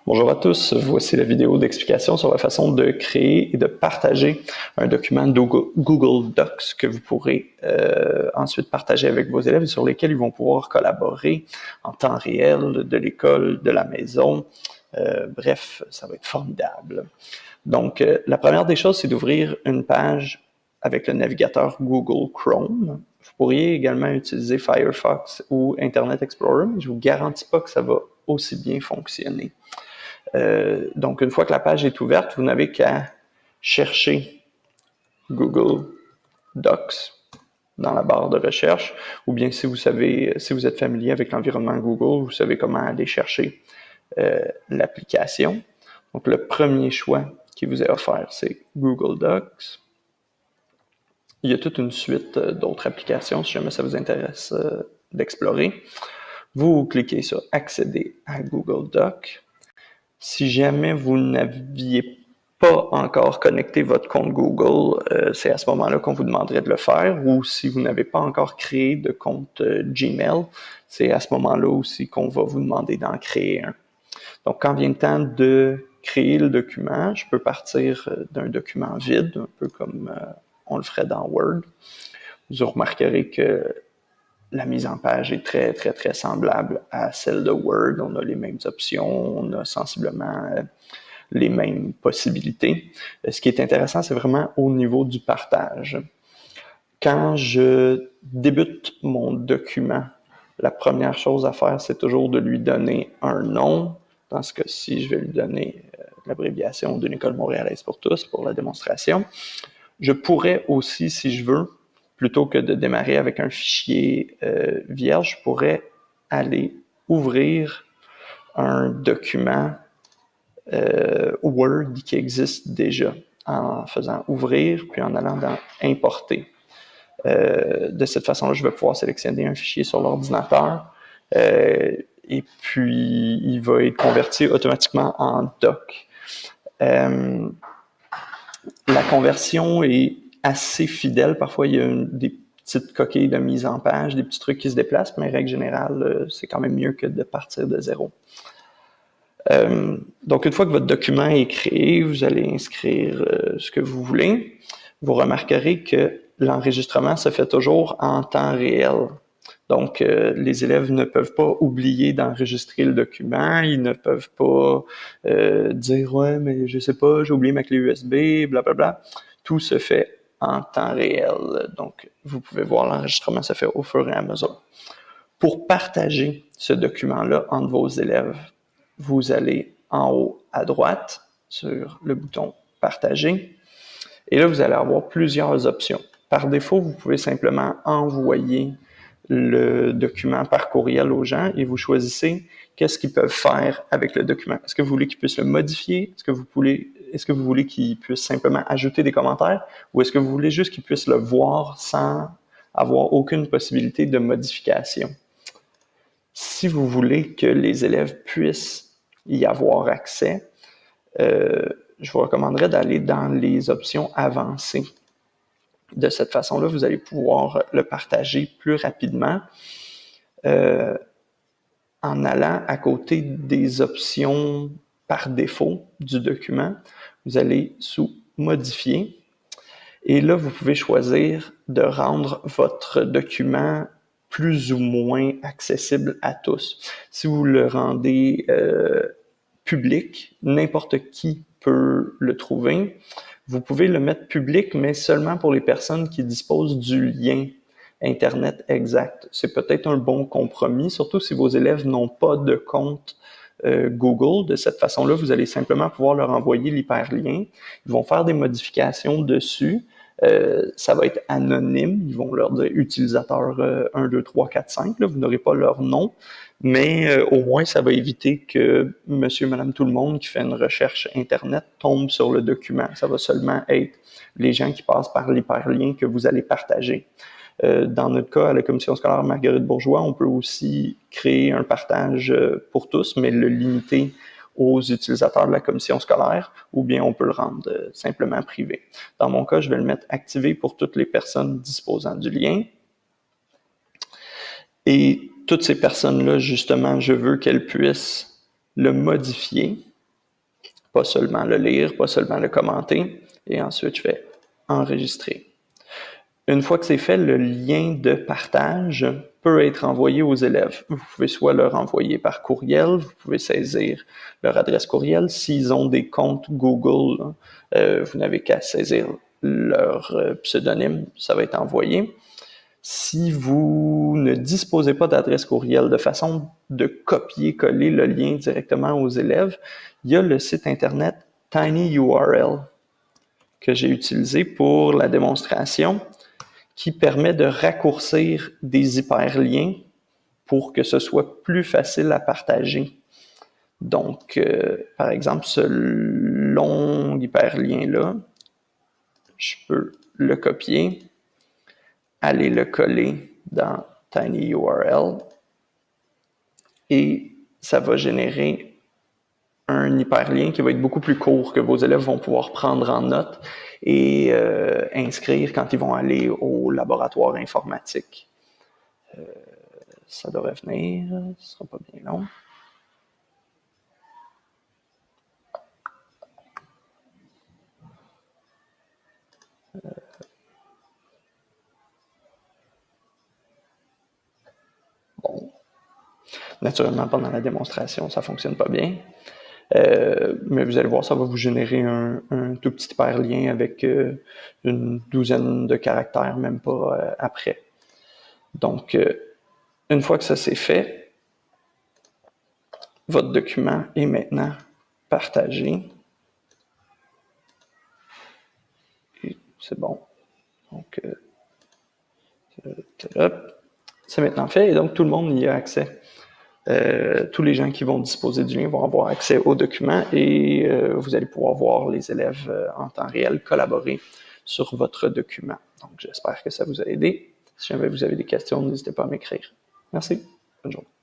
Bonjour à tous, voici la vidéo d'explication sur la façon de créer et de partager un document Google Docs que vous pourrez ensuite partager avec vos élèves et sur lesquels ils vont pouvoir collaborer en temps réel de l'école, de la maison. Bref, ça va être formidable. Donc, la première des choses, c'est d'ouvrir une page avec le navigateur Google Chrome. Vous pourriez également utiliser Firefox ou Internet Explorer, mais je ne vous garantis pas que ça va aussi bien fonctionner. Donc, une fois que la page est ouverte, vous n'avez qu'à chercher Google Docs dans la barre de recherche, ou bien si vous êtes familier avec l'environnement Google, vous savez comment aller chercher l'application. Donc, le premier choix qui vous est offert, c'est Google Docs. Il y a toute une suite d'autres applications, si jamais ça vous intéresse d'explorer. Vous cliquez sur « Accéder à Google Docs ». Si jamais vous n'aviez pas encore connecté votre compte Google, c'est à ce moment-là qu'on vous demanderait de le faire. Ou si vous n'avez pas encore créé de compte Gmail, c'est à ce moment-là aussi qu'on va vous demander d'en créer un. Donc, quand vient le temps de créer le document, je peux partir d'un document vide, un peu comme on le ferait dans Word. Vous remarquerez que la mise en page est très, très, très semblable à celle de Word. On a les mêmes options, on a sensiblement les mêmes possibilités. Ce qui est intéressant, c'est vraiment au niveau du partage. Quand je débute mon document, la première chose à faire, c'est toujours de lui donner un nom. Dans ce cas-ci, je vais lui donner l'abréviation d'une école montréalaise pour tous pour la démonstration. Je pourrais aussi, si je veux, plutôt que de démarrer avec un fichier vierge, je pourrais aller ouvrir un document Word qui existe déjà en faisant ouvrir puis en allant dans importer. De cette façon-là, je vais pouvoir sélectionner un fichier sur l'ordinateur et puis il va être converti automatiquement en doc. La conversion est assez fidèle. Parfois, il y a des petites coquilles de mise en page, des petits trucs qui se déplacent, mais règle générale, c'est quand même mieux que de partir de zéro. Donc, une fois que votre document est créé, vous allez inscrire ce que vous voulez. Vous remarquerez que l'enregistrement se fait toujours en temps réel. Donc, les élèves ne peuvent pas oublier d'enregistrer le document, ils ne peuvent pas dire « ouais, mais je sais pas, j'ai oublié ma clé USB, blablabla ». Tout se fait en temps réel. Donc, vous pouvez voir l'enregistrement se fait au fur et à mesure. Pour partager ce document-là entre vos élèves, vous allez en haut à droite sur le bouton « Partager ». Et là, vous allez avoir plusieurs options. Par défaut, vous pouvez simplement envoyer le document par courriel aux gens et vous choisissez qu'est-ce qu'ils peuvent faire avec le document. Est-ce que vous voulez qu'ils puissent le modifier? Est-ce que vous voulez qu'ils puissent simplement ajouter des commentaires? Ou est-ce que vous voulez juste qu'ils puissent le voir sans avoir aucune possibilité de modification? Si vous voulez que les élèves puissent y avoir accès, je vous recommanderais d'aller dans les options avancées. De cette façon-là, vous allez pouvoir le partager plus rapidement en allant à côté des options par défaut du document. Vous allez sous « Modifier » et là, vous pouvez choisir de rendre votre document plus ou moins accessible à tous. Si vous le rendez public, n'importe qui peut le trouver. Vous pouvez le mettre public, mais seulement pour les personnes qui disposent du lien Internet exact. C'est peut-être un bon compromis, surtout si vos élèves n'ont pas de compte Google. De cette façon-là, vous allez simplement pouvoir leur envoyer l'hyperlien. Ils vont faire des modifications dessus. Ça va être anonyme. Ils vont leur dire utilisateur 1, 2, 3, 4, 5. Là, vous n'aurez pas leur nom, mais au moins, ça va éviter que monsieur, madame, tout le monde qui fait une recherche Internet tombe sur le document. Ça va seulement être les gens qui passent par l'hyperlien que vous allez partager. Dans notre cas, à la commission scolaire Marguerite Bourgeois, on peut aussi créer un partage pour tous, mais le limiter aux utilisateurs de la commission scolaire, ou bien on peut le rendre simplement privé. Dans mon cas, je vais le mettre activé pour toutes les personnes disposant du lien. Et toutes ces personnes-là, justement, je veux qu'elles puissent le modifier pas seulement le lire, pas seulement le commenter, et ensuite je fais enregistrer. Une fois que c'est fait, le lien de partage peut être envoyé aux élèves. Vous pouvez soit leur envoyer par courriel, vous pouvez saisir leur adresse courriel. S'ils ont des comptes Google, vous n'avez qu'à saisir leur pseudonyme, ça va être envoyé. Si vous ne disposez pas d'adresse courriel, de façon de copier-coller le lien directement aux élèves, il y a le site internet TinyURL que j'ai utilisé pour la démonstration, qui permet de raccourcir des hyperliens pour que ce soit plus facile à partager. Donc, par exemple, ce long hyperlien-là, je peux le copier, aller le coller dans TinyURL et ça va générer un hyperlien qui va être beaucoup plus court que vos élèves vont pouvoir prendre en note et inscrire quand ils vont aller au laboratoire informatique. Ça devrait venir, ce ne sera pas bien long. Bon. Naturellement, pendant la démonstration, ça ne fonctionne pas bien. Mais vous allez voir, ça va vous générer un tout petit hyperlien avec une douzaine de caractères, même pas après. Donc, une fois que ça c'est fait, votre document est maintenant partagé. Et c'est bon. Donc, c'est maintenant fait et donc tout le monde y a accès. Tous les gens qui vont disposer du lien vont avoir accès au document et vous allez pouvoir voir les élèves en temps réel collaborer sur votre document. Donc, j'espère que ça vous a aidé. Si jamais vous avez des questions, n'hésitez pas à m'écrire. Merci. Bonne journée.